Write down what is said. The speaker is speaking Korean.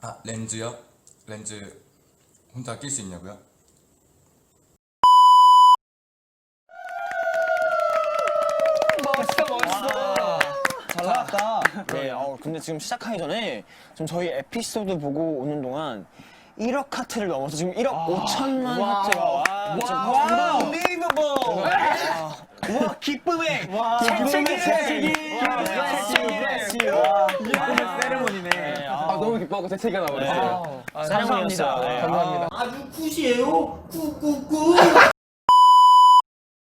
아, 렌즈요? 렌즈 혼자 낄 수 있냐고요? 잘 나왔다. 네, 근데 지금 시작하기 전에 지금 저희 에피소드 보고 오는 동안 1억 하트를 넘어서 지금 1억 5천만 하트가 와, unbelievable. 와, 기쁨의 재채기를. 세레모니네. 너무 기뻐하고 재채기가 나버렸어요. 세레모니였어요. 감사합니다. 아주 굿이에요. 굿굿굿.